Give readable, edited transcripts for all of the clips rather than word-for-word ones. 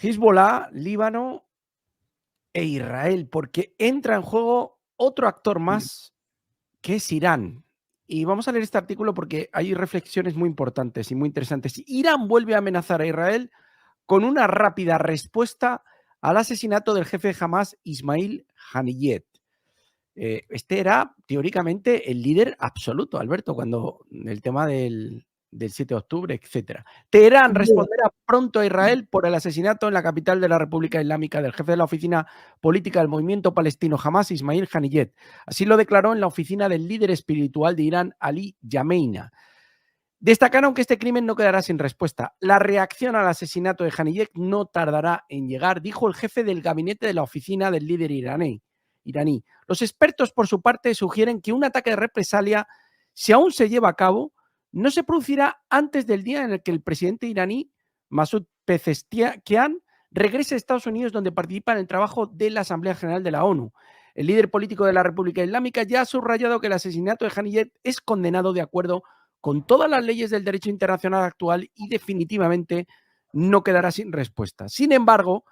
Hezbollah, Líbano e Israel, porque entra en juego otro actor más, que es Irán. Y vamos a leer este artículo porque hay reflexiones muy importantes y muy interesantes. Irán vuelve a amenazar a Israel con una rápida respuesta al asesinato del jefe de Hamas, Ismail Haniyeh. Este era teóricamente el líder absoluto, Alberto, cuando el tema del 7 de octubre, etcétera. Teherán responderá pronto a Israel por el asesinato en la capital de la República Islámica del jefe de la oficina política del movimiento palestino Hamas, Ismail Haniyeh. Así lo declaró en la oficina del líder espiritual de Irán, Ali Yamenei. Destacaron que este crimen no quedará sin respuesta. La reacción al asesinato de Haniyeh no tardará en llegar, dijo el jefe del gabinete de la oficina del líder iraní. Los expertos, por su parte, sugieren que un ataque de represalia, si aún se lleva a cabo, no se producirá antes del día en el que el presidente iraní, Masoud Pezeshkian, regrese a Estados Unidos, donde participa en el trabajo de la Asamblea General de la ONU. El líder político de la República Islámica ya ha subrayado que el asesinato de Haniyeh es condenado de acuerdo con todas las leyes del derecho internacional actual y definitivamente no quedará sin respuesta. Sin embargo,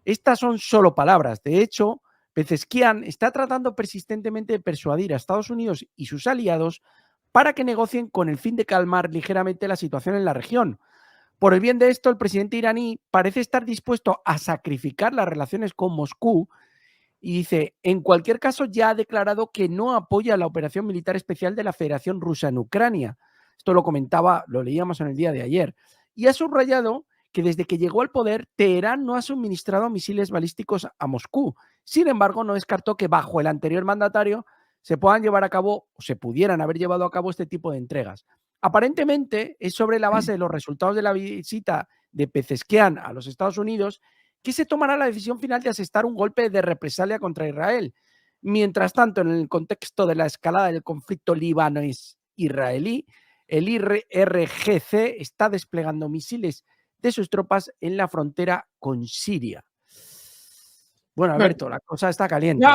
estas son solo palabras. De hecho, Pezeshkian está tratando persistentemente de persuadir a Estados Unidos y sus aliados para que negocien con el fin de calmar ligeramente la situación en la región. Por el bien de esto, el presidente iraní parece estar dispuesto a sacrificar las relaciones con Moscú y dice, en cualquier caso ya ha declarado que no apoya la operación militar especial de la Federación Rusa en Ucrania. Esto lo comentaba, lo leíamos en el día de ayer. Y ha subrayado que desde que llegó al poder, Teherán no ha suministrado misiles balísticos a Moscú. Sin embargo, no descartó que bajo el anterior mandatario se puedan llevar a cabo, o se pudieran haber llevado a cabo este tipo de entregas. Aparentemente, es sobre la base de los resultados de la visita de Pezeshkian a los Estados Unidos que se tomará la decisión final de asestar un golpe de represalia contra Israel. Mientras tanto, en el contexto de la escalada del conflicto libanés-israelí, el IRGC está desplegando misiles de sus tropas en la frontera con Siria. Bueno, Bueno, Alberto, la cosa está caliente.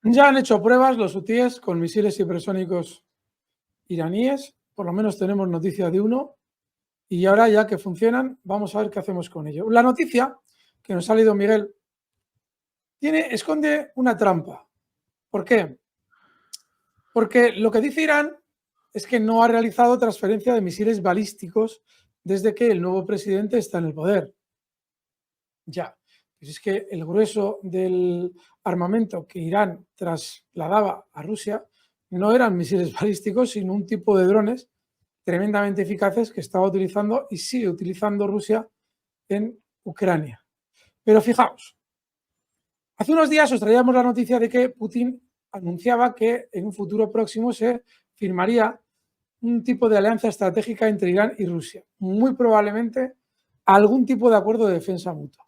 Ya han hecho pruebas los hutíes con misiles hipersónicos iraníes, por lo menos tenemos noticia de uno, y ahora ya que funcionan, vamos a ver qué hacemos con ello. La noticia que nos ha leído Miguel esconde una trampa. ¿Por qué? Porque lo que dice Irán es que no ha realizado transferencia de misiles balísticos desde que el nuevo presidente está en el poder. Ya, pues es que el grueso del armamento que Irán trasladaba a Rusia no eran misiles balísticos, sino un tipo de drones tremendamente eficaces que estaba utilizando y sigue utilizando Rusia en Ucrania. Pero fijaos, hace unos días os traíamos la noticia de que Putin anunciaba que en un futuro próximo se firmaría un tipo de alianza estratégica entre Irán y Rusia, muy probablemente algún tipo de acuerdo de defensa mutua.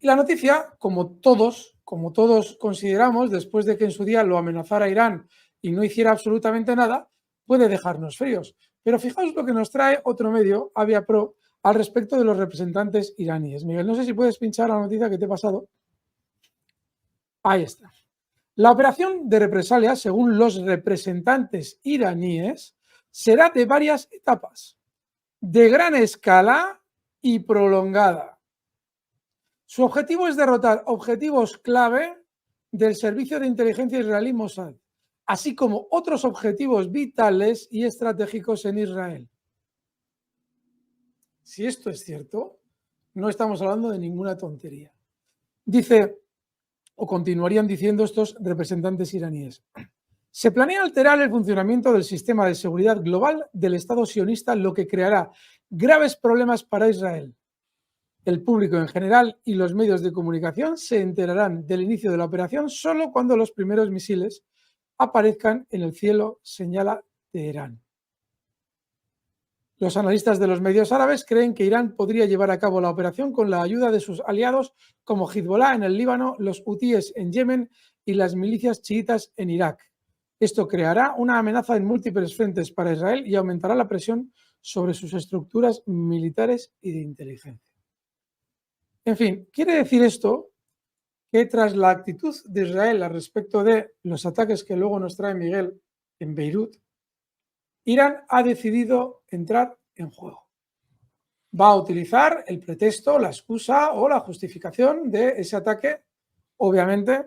Y la noticia, como todos consideramos, después de que en su día lo amenazara Irán y no hiciera absolutamente nada, puede dejarnos fríos. Pero fijaos lo que nos trae otro medio, Avia Pro, al respecto de los representantes iraníes. Miguel, no sé si puedes pinchar la noticia que te he pasado. Ahí está. La operación de represalia, según los representantes iraníes, será de varias etapas, de gran escala y prolongada. Su objetivo es derrotar objetivos clave del servicio de inteligencia israelí Mossad, así como otros objetivos vitales y estratégicos en Israel. Si esto es cierto, no estamos hablando de ninguna tontería. Dice, o continuarían diciendo estos representantes iraníes, se planea alterar el funcionamiento del sistema de seguridad global del Estado sionista, lo que creará graves problemas para Israel. El público en general y los medios de comunicación se enterarán del inicio de la operación solo cuando los primeros misiles aparezcan en el cielo, señala Teherán. Los analistas de los medios árabes creen que Irán podría llevar a cabo la operación con la ayuda de sus aliados como Hezbollah en el Líbano, los hutíes en Yemen y las milicias chiitas en Irak. Esto creará una amenaza en múltiples frentes para Israel y aumentará la presión sobre sus estructuras militares y de inteligencia. En fin, quiere decir esto que tras la actitud de Israel al respecto de los ataques que luego nos trae Miguel en Beirut, Irán ha decidido entrar en juego. va a utilizar el pretexto, la excusa o la justificación de ese ataque, obviamente,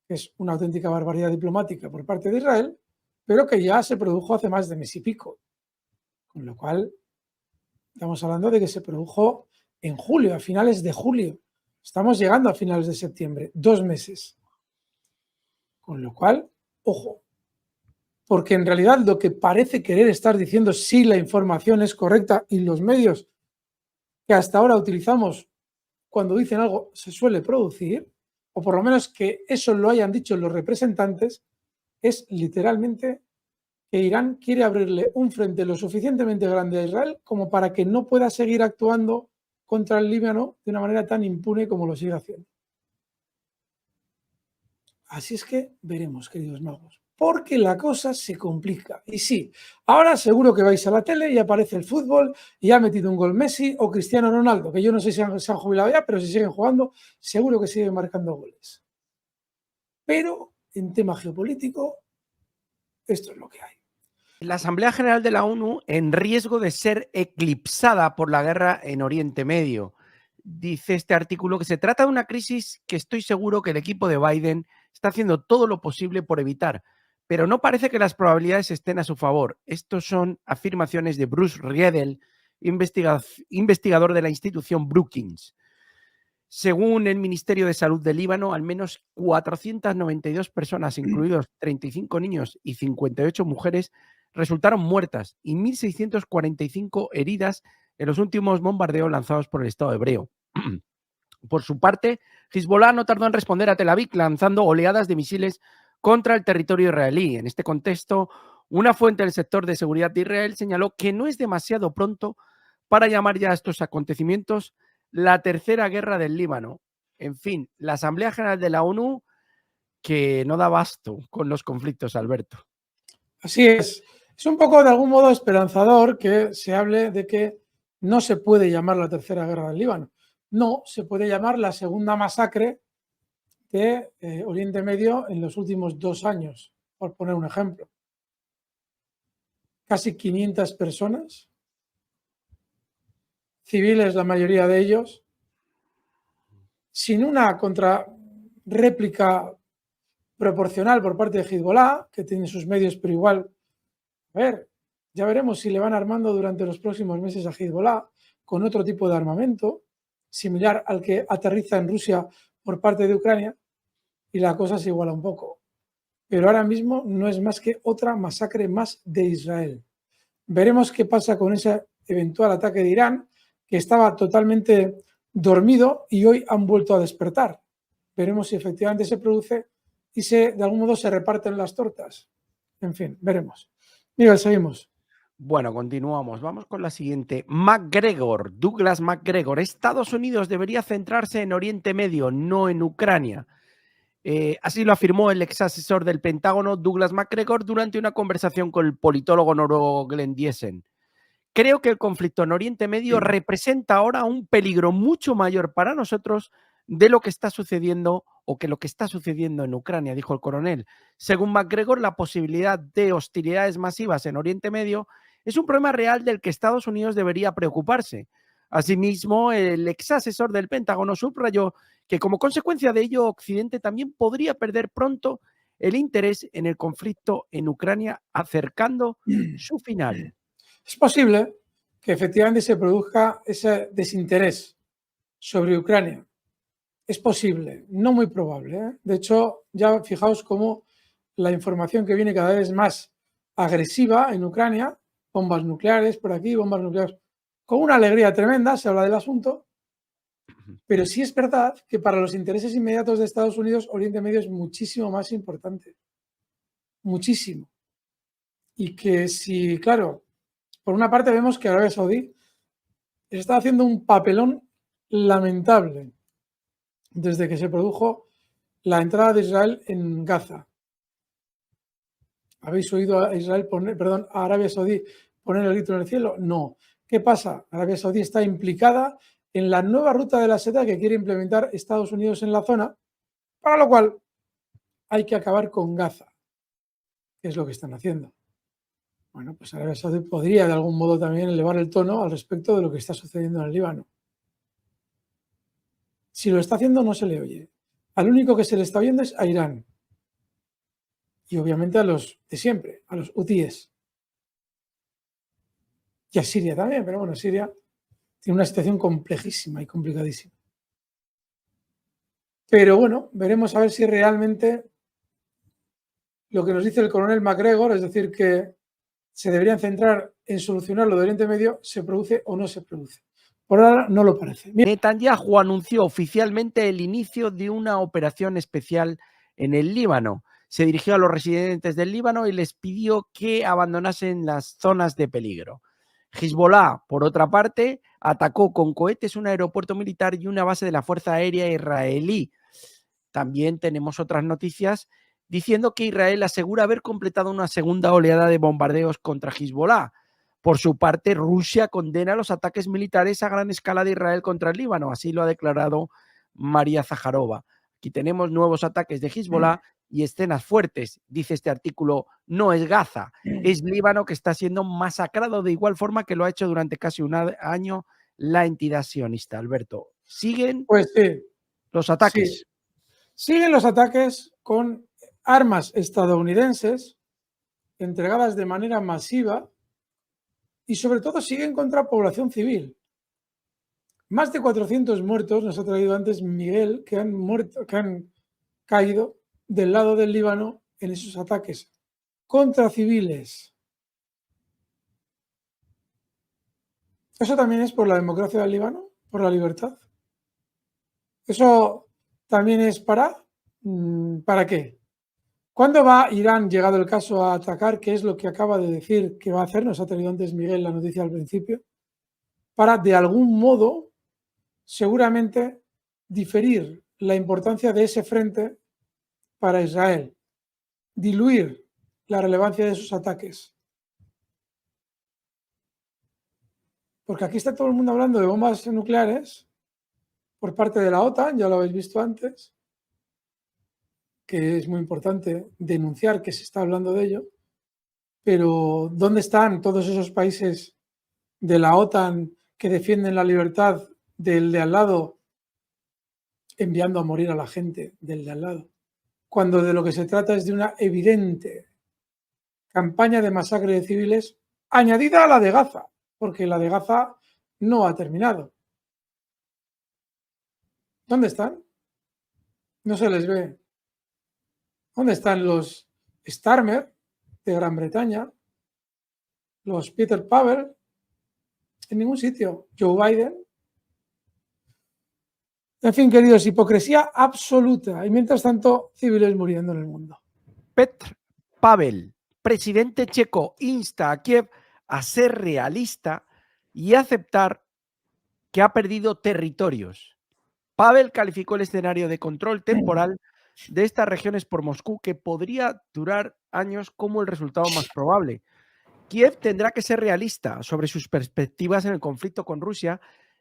que es una auténtica barbaridad diplomática por parte de Israel, pero que ya se produjo hace más de mes y pico. Con lo cual, estamos hablando de que se produjo en julio, a finales de julio. Estamos llegando a finales de septiembre, 2 meses. Con lo cual, ojo, porque en realidad lo que parece querer estar diciendo, si la información es correcta y los medios que hasta ahora utilizamos cuando dicen algo se suele producir, o por lo menos que eso lo hayan dicho los representantes, es literalmente que Irán quiere abrirle un frente lo suficientemente grande a Israel como para que no pueda seguir actuando contra el Líbano de una manera tan impune como lo sigue haciendo. Así es que veremos, queridos magos, porque la cosa se complica. Y sí, ahora seguro que vais a la tele y aparece el fútbol y ha metido un gol Messi o Cristiano Ronaldo, que yo no sé si se han jubilado ya, pero si siguen jugando, seguro que siguen marcando goles. Pero en tema geopolítico, esto es lo que hay. La Asamblea General de la ONU en riesgo de ser eclipsada por la guerra en Oriente Medio. Dice este artículo que se trata de una crisis que estoy seguro que el equipo de Biden está haciendo todo lo posible por evitar, pero no parece que las probabilidades estén a su favor. Estos son afirmaciones de Bruce Riedel, investigador de la institución Brookings. Según el Ministerio de Salud de Líbano, al menos 492 personas, incluidos 35 niños y 58 mujeres, resultaron muertas y 1.645 heridas en los últimos bombardeos lanzados por el Estado hebreo. Por su parte, Hezbollah no tardó en responder a Tel Aviv lanzando oleadas de misiles contra el territorio israelí. En este contexto, una fuente del sector de seguridad de Israel señaló que no es demasiado pronto para llamar ya a estos acontecimientos la tercera guerra del Líbano. En fin, la Asamblea General de la ONU que no da abasto con los conflictos, Alberto. Así es. Es un poco de algún modo esperanzador que se hable de que no se puede llamar la tercera guerra del Líbano. No, se puede llamar la segunda masacre de Oriente Medio en los últimos 2 años, por poner un ejemplo. Casi 500 personas, civiles la mayoría de ellos, sin una contrarréplica proporcional por parte de Hezbollah, que tiene sus medios, pero igual, a ver, ya veremos si le van armando durante los próximos meses a Hezbollah con otro tipo de armamento, similar al que aterriza en Rusia por parte de Ucrania, y la cosa se iguala un poco. Pero ahora mismo no es más que otra masacre más de Israel. Veremos qué pasa con ese eventual ataque de Irán, que estaba totalmente dormido y hoy han vuelto a despertar. Veremos si efectivamente se produce y de algún modo se reparten las tortas. En fin, veremos. Miguel, seguimos. Bueno, continuamos. Vamos con la siguiente. Douglas MacGregor. Estados Unidos debería centrarse en Oriente Medio, no en Ucrania. Así lo afirmó el ex asesor del Pentágono, Douglas MacGregor, durante una conversación con el politólogo noruego Glenn Diesen. Creo que el conflicto en Oriente Medio representa ahora un peligro mucho mayor para nosotros de lo que está sucediendo o que lo que está sucediendo en Ucrania, dijo el coronel. Según MacGregor, la posibilidad de hostilidades masivas en Oriente Medio es un problema real del que Estados Unidos debería preocuparse. Asimismo, el ex asesor del Pentágono subrayó que como consecuencia de ello, Occidente también podría perder pronto el interés en el conflicto en Ucrania, acercando su final. Es posible que efectivamente se produzca ese desinterés sobre Ucrania. Es posible, no muy probable, ¿eh? De hecho, ya fijaos cómo la información que viene cada vez más agresiva en Ucrania, bombas nucleares por aquí, bombas nucleares, con una alegría tremenda se habla del asunto, pero sí es verdad que para los intereses inmediatos de Estados Unidos, Oriente Medio es muchísimo más importante. Muchísimo. Y que si, claro, por una parte vemos que Arabia Saudí está haciendo un papelón lamentable desde que se produjo la entrada de Israel en Gaza. ¿Habéis oído a a Arabia Saudí poner el grito en el cielo? No. ¿Qué pasa? Arabia Saudí está implicada en la nueva ruta de la seda que quiere implementar Estados Unidos en la zona, para lo cual hay que acabar con Gaza, que es lo que están haciendo. Bueno, pues Arabia Saudí podría de algún modo también elevar el tono al respecto de lo que está sucediendo en el Líbano. Si lo está haciendo, no se le oye. Al único que se le está oyendo es a Irán. Y obviamente a los de siempre, a los hutíes. Y a Siria también, pero bueno, Siria tiene una situación complejísima y complicadísima. Pero bueno, veremos a ver si realmente lo que nos dice el coronel MacGregor, es decir, que se deberían centrar en solucionar lo de Oriente Medio, se produce o no se produce. Por ahora no lo parece. Netanyahu anunció oficialmente el inicio de una operación especial en el Líbano. Se dirigió a los residentes del Líbano y les pidió que abandonasen las zonas de peligro. Hezbollah, por otra parte, atacó con cohetes un aeropuerto militar y una base de la Fuerza Aérea israelí. También tenemos otras noticias diciendo que Israel asegura haber completado una segunda oleada de bombardeos contra Hezbollah. Por su parte, Rusia condena los ataques militares a gran escala de Israel contra el Líbano, así lo ha declarado María Zaharova. Aquí tenemos nuevos ataques de Hezbollah y escenas fuertes. Dice este artículo, no es Gaza, es Líbano que está siendo masacrado de igual forma que lo ha hecho durante casi un año la entidad sionista. Alberto, ¿siguen Pues sí, los ataques? sí. Siguen los ataques con armas estadounidenses entregadas de manera masiva y sobre todo siguen contra población civil. Más de 400 muertos, nos ha traído antes Miguel, que han caído del lado del Líbano en esos ataques contra civiles. ¿Eso también es por la democracia del Líbano? ¿Por la libertad? ¿Eso también es para qué? ¿Cuándo va Irán, llegado el caso, a atacar? ¿Qué es lo que acaba de decir que va a hacer? Nos ha traído antes Miguel la noticia al principio. Para, de algún modo, seguramente, diferir la importancia de ese frente para Israel, diluir la relevancia de sus ataques. Porque aquí está todo el mundo hablando de bombas nucleares por parte de la OTAN, ya lo habéis visto antes, que es muy importante denunciar que se está hablando de ello, pero ¿dónde están todos esos países de la OTAN que defienden la libertad del de al lado, enviando a morir a la gente del de al lado? Cuando de lo que se trata es de una evidente campaña de masacre de civiles añadida a la de Gaza, porque la de Gaza no ha terminado. ¿Dónde están? No se les ve. ¿Dónde están los Starmer de Gran Bretaña? Los Peter Pavel. En ningún sitio. Joe Biden. En fin, queridos, hipocresía absoluta. Y mientras tanto, civiles muriendo en el mundo. Petr Pavel, presidente checo, insta a Kiev a ser realista y aceptar que ha perdido territorios. Pavel calificó el escenario de control temporal de estas regiones por Moscú, que podría durar años, como el resultado más probable. Kiev tendrá que ser realista sobre sus perspectivas en el conflicto con Rusia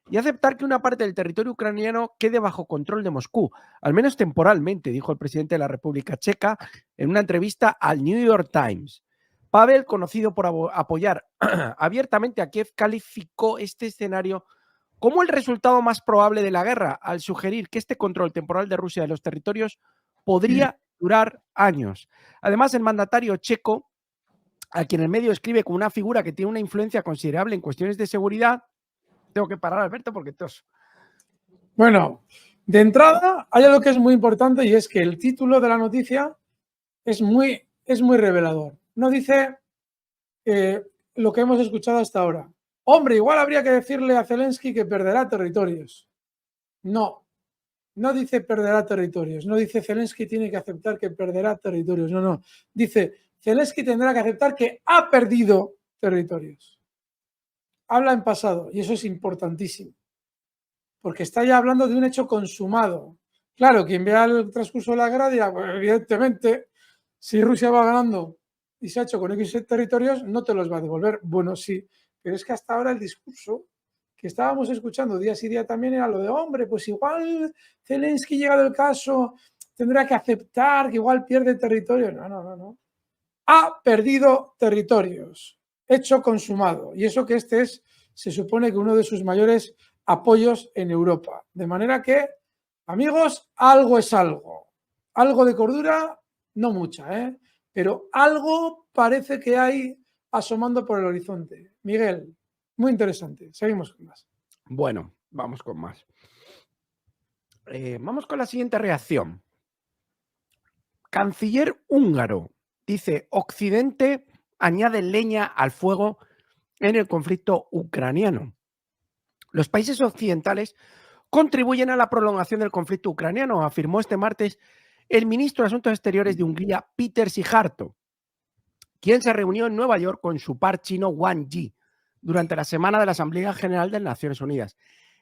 y aceptar que una parte del territorio ucraniano quede bajo control de Moscú, al menos temporalmente, dijo el presidente de la República Checa en una entrevista al New York Times. Pavel, conocido por apoyar abiertamente a Kiev, calificó este escenario como el resultado más probable de la guerra, al sugerir que este control temporal de Rusia de los territorios podría durar años. Además, el mandatario checo, a quien el medio escribe como una figura que tiene una influencia considerable en cuestiones de seguridad. Tengo que parar, Alberto, porque tos. Bueno, de entrada hay algo que es muy importante y es que el título de la noticia es muy revelador. No dice lo que hemos escuchado hasta ahora. Hombre, igual habría que decirle a Zelensky que perderá territorios. No, no dice perderá territorios. No dice Zelensky tiene que aceptar que perderá territorios. No, no. Dice Zelensky tendrá que aceptar que ha perdido territorios. Habla en pasado y eso es importantísimo. Porque está ya hablando de un hecho consumado. Claro, quien vea el transcurso de la guerra dirá, pues, evidentemente, si Rusia va ganando y se ha hecho con X territorios, no te los va a devolver. Bueno, sí, pero es que hasta ahora el discurso que estábamos escuchando día sí día también era lo de, hombre, pues igual Zelensky, llegado el caso, tendrá que aceptar que igual pierde territorio. No, no, no, no. Ha perdido territorios. hecho consumado. Y eso que este es, se supone que uno de sus mayores apoyos en Europa. De manera que, amigos, algo es algo. Algo de cordura, no mucha, pero algo parece que hay asomando por el horizonte. Miguel, muy interesante. Seguimos con más. Bueno, vamos con más. Vamos con la siguiente reacción. Canciller húngaro dice: Occidente añade leña al fuego en el conflicto ucraniano. Los países occidentales contribuyen a la prolongación del conflicto ucraniano, afirmó este martes el ministro de Asuntos Exteriores de Hungría, Péter Szijjártó, quien se reunió en Nueva York con su par chino Wang Yi durante la semana de la Asamblea General de las Naciones Unidas.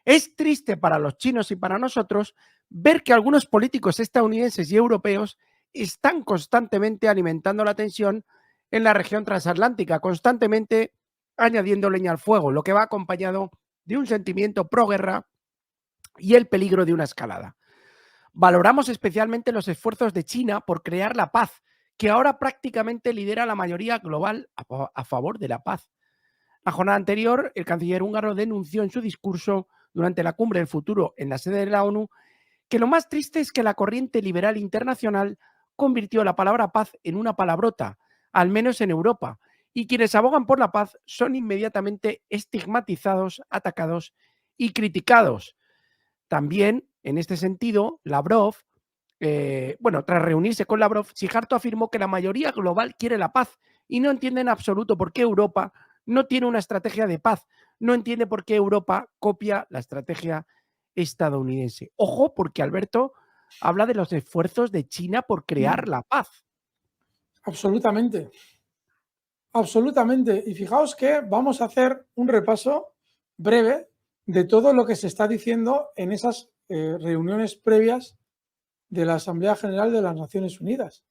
Es triste para los chinos y para nosotros ver que algunos políticos estadounidenses y europeos están constantemente alimentando la tensión en la región transatlántica, constantemente añadiendo leña al fuego, lo que va acompañado de un sentimiento pro-guerra y el peligro de una escalada. Valoramos especialmente los esfuerzos de China por crear la paz, que ahora prácticamente lidera la mayoría global a favor de la paz. La jornada anterior, el canciller húngaro denunció en su discurso durante la cumbre del futuro en la sede de la ONU que lo más triste es que la corriente liberal internacional convirtió la palabra paz en una palabrota, al menos en Europa, y quienes abogan por la paz son inmediatamente estigmatizados, atacados y criticados. También, en este sentido, Lavrov, tras reunirse con Lavrov, Szijjártó afirmó que la mayoría global quiere la paz y no entiende en absoluto por qué Europa no tiene una estrategia de paz, no entiende por qué Europa copia la estrategia estadounidense. Ojo, porque Alberto habla de los esfuerzos de China por crear la paz. Absolutamente. Absolutamente. Y fijaos que vamos a hacer un repaso breve de todo lo que se está diciendo en esas reuniones previas de la Asamblea General de las Naciones Unidas.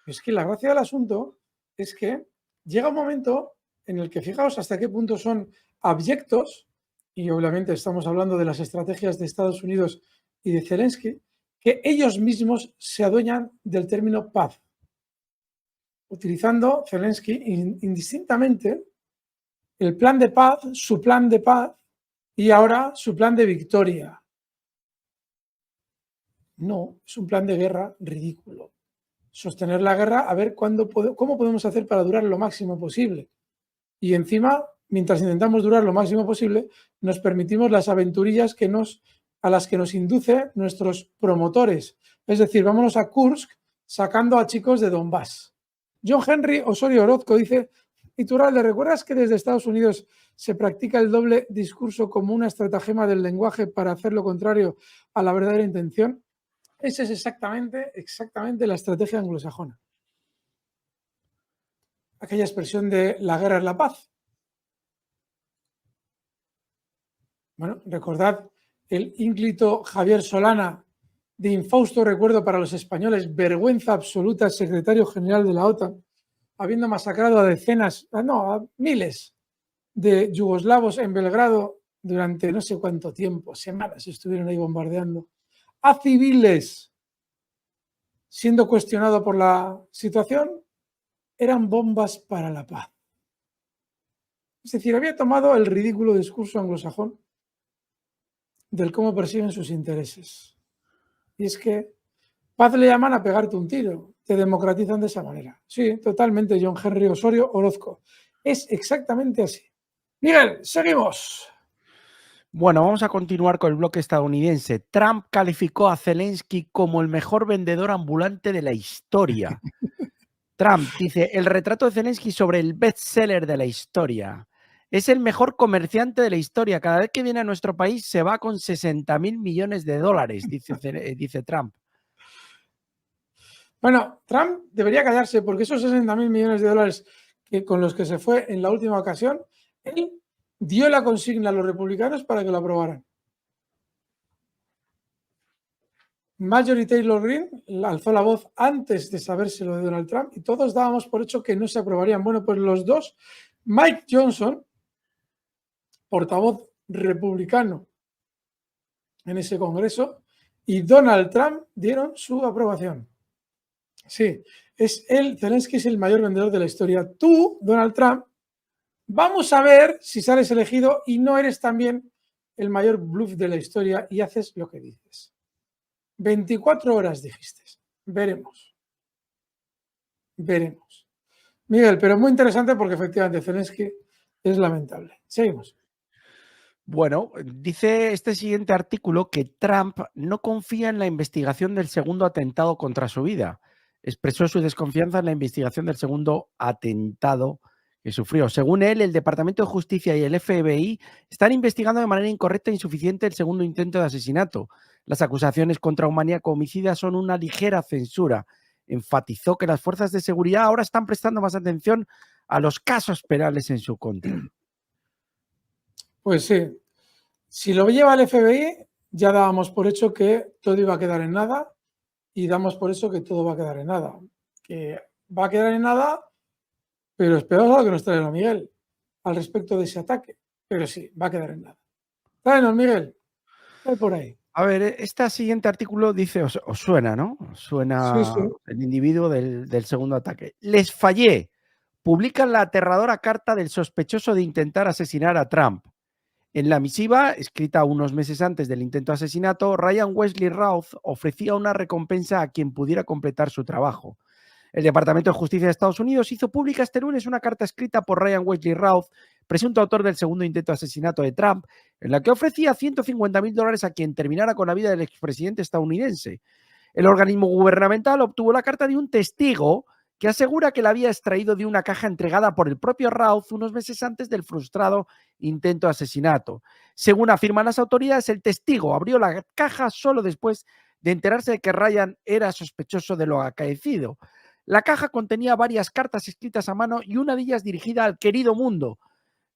Es que la gracia del asunto es que llega un momento en el que fijaos hasta qué punto son abyectos, y obviamente estamos hablando de las estrategias de Estados Unidos y de Zelensky, que ellos mismos se adueñan del término paz, utilizando Zelensky indistintamente el plan de paz, su plan de paz y ahora su plan de victoria. No, es un plan de guerra ridículo. Sostener la guerra, a ver cómo podemos hacer para durar lo máximo posible. Y encima, mientras intentamos durar lo máximo posible, nos permitimos las aventurillas a las que nos induce nuestros promotores. Es decir, vámonos a Kursk sacando a chicos de Donbass. John Henry Osorio Orozco dice: Iturralde, ¿recuerdas que desde Estados Unidos se practica el doble discurso como una estratagema del lenguaje para hacer lo contrario a la verdadera intención? Esa es exactamente la estrategia anglosajona. Aquella expresión de la guerra es la paz. Bueno, recordad el ínclito Javier Solana, de infausto recuerdo para los españoles, vergüenza absoluta, secretario general de la OTAN, habiendo masacrado a miles de yugoslavos en Belgrado durante no sé cuánto tiempo, semanas estuvieron ahí bombardeando, a civiles, siendo cuestionado por la situación, eran bombas para la paz. Es decir, había tomado el ridículo discurso anglosajón del cómo persiguen sus intereses. Y es que paz le llaman a pegarte un tiro, te democratizan de esa manera. Sí, totalmente, John Henry Osorio Orozco. Es exactamente así. Miguel, seguimos. Bueno, vamos a continuar con el bloque estadounidense. Trump calificó a Zelensky como el mejor vendedor ambulante de la historia. Trump dice: el retrato de Zelensky sobre el bestseller de la historia. Es el mejor comerciante de la historia. Cada vez que viene a nuestro país se va con 60.000 millones de dólares, dice Trump. Bueno, Trump debería callarse porque esos 60.000 millones de dólares con los que se fue en la última ocasión, él dio la consigna a los republicanos para que lo aprobaran. Marjorie Taylor Greene alzó la voz antes de sabérselo de Donald Trump y todos dábamos por hecho que no se aprobarían. Bueno, pues los dos, Mike Johnson, portavoz republicano en ese congreso, y Donald Trump dieron su aprobación. Sí, Zelensky es el mayor vendedor de la historia. Tú, Donald Trump, Vamos a ver si sales elegido y no eres también el mayor bluff de la historia y haces lo que dices. 24 horas dijiste. Veremos. Veremos. Miguel, pero muy interesante porque efectivamente Zelensky es lamentable. Seguimos. Bueno, dice este siguiente artículo que Trump no confía en la investigación del segundo atentado contra su vida. Expresó su desconfianza en la investigación del segundo atentado que sufrió. Según él, el Departamento de Justicia y el FBI están investigando de manera incorrecta e insuficiente el segundo intento de asesinato. Las acusaciones contra un maníaco homicida son una ligera censura. Enfatizó que las fuerzas de seguridad ahora están prestando más atención a los casos penales en su contra. Pues sí, si lo lleva el FBI, ya dábamos por hecho que todo iba a quedar en nada y damos por hecho que todo va a quedar en nada. Que va a quedar en nada, pero esperamos a lo que nos trae Miguel al respecto de ese ataque. Pero sí, va a quedar en nada. Tráenos, Miguel. ¿Qué hay por ahí? A ver, este siguiente artículo dice, os suena, ¿no? Os Sí, suena sí. el individuo del segundo ataque. Les fallé. Publican la aterradora carta del sospechoso de intentar asesinar a Trump. En la misiva, escrita unos meses antes del intento de asesinato, Ryan Wesley Routh ofrecía una recompensa a quien pudiera completar su trabajo. El Departamento de Justicia de Estados Unidos hizo pública este lunes una carta escrita por Ryan Wesley Routh, presunto autor del segundo intento de asesinato de Trump, en la que ofrecía $150,000 a quien terminara con la vida del expresidente estadounidense. El organismo gubernamental obtuvo la carta de un testigo que asegura que la había extraído de una caja entregada por el propio Routh unos meses antes del frustrado intento de asesinato. Según afirman las autoridades, el testigo abrió la caja solo después de enterarse de que Ryan era sospechoso de lo acaecido. La caja contenía varias cartas escritas a mano y una de ellas dirigida al querido mundo.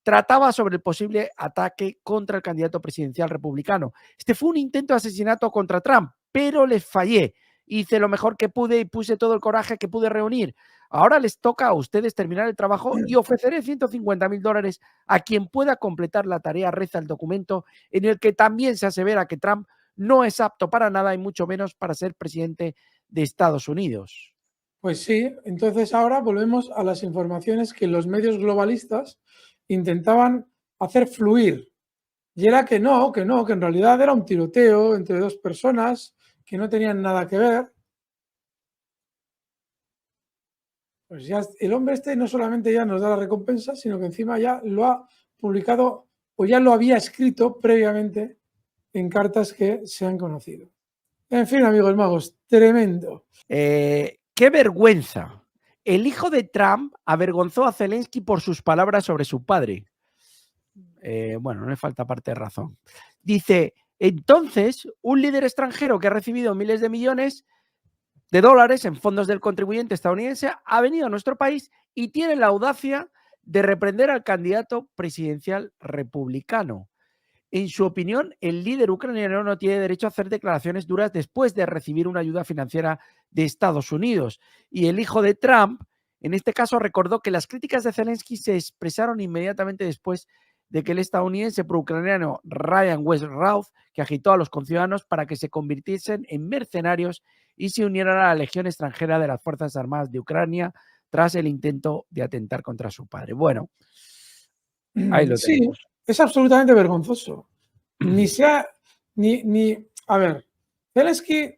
Trataba sobre el posible ataque contra el candidato presidencial republicano. Este fue un intento de asesinato contra Trump, pero les fallé. Hice lo mejor que pude y puse todo el coraje que pude reunir. Ahora les toca a ustedes terminar el trabajo y ofreceré $150,000 a quien pueda completar la tarea, reza el documento, en el que también se asevera que Trump no es apto para nada y mucho menos para ser presidente de Estados Unidos. Pues sí, entonces ahora volvemos a las informaciones que los medios globalistas intentaban hacer fluir. Y era que no, que en realidad era un tiroteo entre dos personas que no tenían nada que ver. Pues ya el hombre este no solamente ya nos da la recompensa, sino que encima ya lo ha publicado o ya lo había escrito previamente en cartas que se han conocido. En fin, amigos magos, tremendo. ¡Qué vergüenza! El hijo de Trump avergonzó a Zelensky por sus palabras sobre su padre. Bueno, no le falta parte de razón. Dice, entonces, un líder extranjero que ha recibido miles de millones de dólares en fondos del contribuyente estadounidense ha venido a nuestro país y tiene la audacia de reprender al candidato presidencial republicano. En su opinión, el líder ucraniano no tiene derecho a hacer declaraciones duras después de recibir una ayuda financiera de Estados Unidos. Y el hijo de Trump, en este caso, recordó que las críticas de Zelensky se expresaron inmediatamente después de que el estadounidense pro-ucraniano Ryan West Routh, que agitó a los conciudadanos para que se convirtiesen en mercenarios y se unieran a la Legión extranjera de las Fuerzas Armadas de Ucrania tras el intento de atentar contra su padre. Bueno, ahí lo Sí, tenemos. es absolutamente vergonzoso. Ni sea, a ver, Zelensky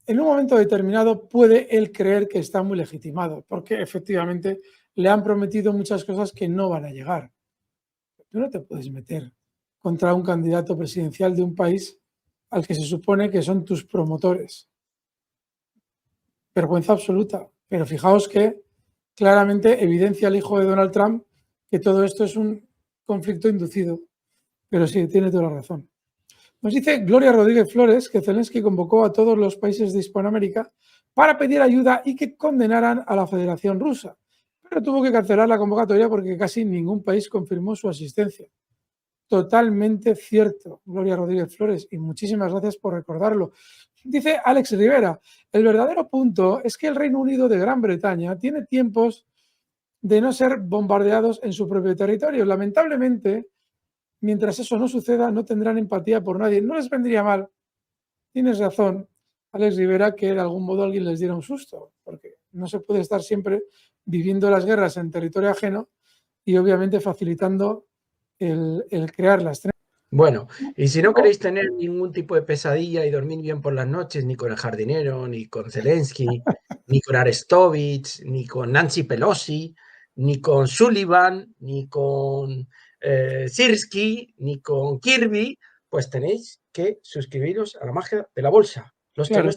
en un momento determinado puede él creer que está muy legitimado, porque efectivamente le han prometido muchas cosas que no van a llegar. Tú no te puedes meter contra un candidato presidencial de un país al que se supone que son tus promotores. Vergüenza absoluta. Pero fijaos que claramente evidencia el hijo de Donald Trump que todo esto es un conflicto inducido. Pero sí, tiene toda la razón. Nos dice Gloria Rodríguez Flores que Zelensky convocó a todos los países de Hispanoamérica para pedir ayuda y que condenaran a la Federación Rusa, pero tuvo que cancelar la convocatoria porque casi ningún país confirmó su asistencia. Totalmente cierto, Gloria Rodríguez Flores, y muchísimas gracias por recordarlo. Dice Alex Rivera, el verdadero punto es que el Reino Unido de Gran Bretaña tiene tiempos de no ser bombardeados en su propio territorio. Lamentablemente, mientras eso no suceda, no tendrán empatía por nadie. No les vendría mal, tienes razón, Alex Rivera, que de algún modo alguien les diera un susto, porque no se puede estar siempre viviendo las guerras en territorio ajeno y obviamente facilitando el crearlas. Bueno, y si no queréis tener ningún tipo de pesadilla y dormir bien por las noches, ni con el jardinero, ni con Zelensky, ni con Arestovich, ni con Nancy Pelosi, ni con Sullivan, ni con Sirski, ni con Kirby, pues tenéis que suscribiros a la magia de la bolsa. Los que no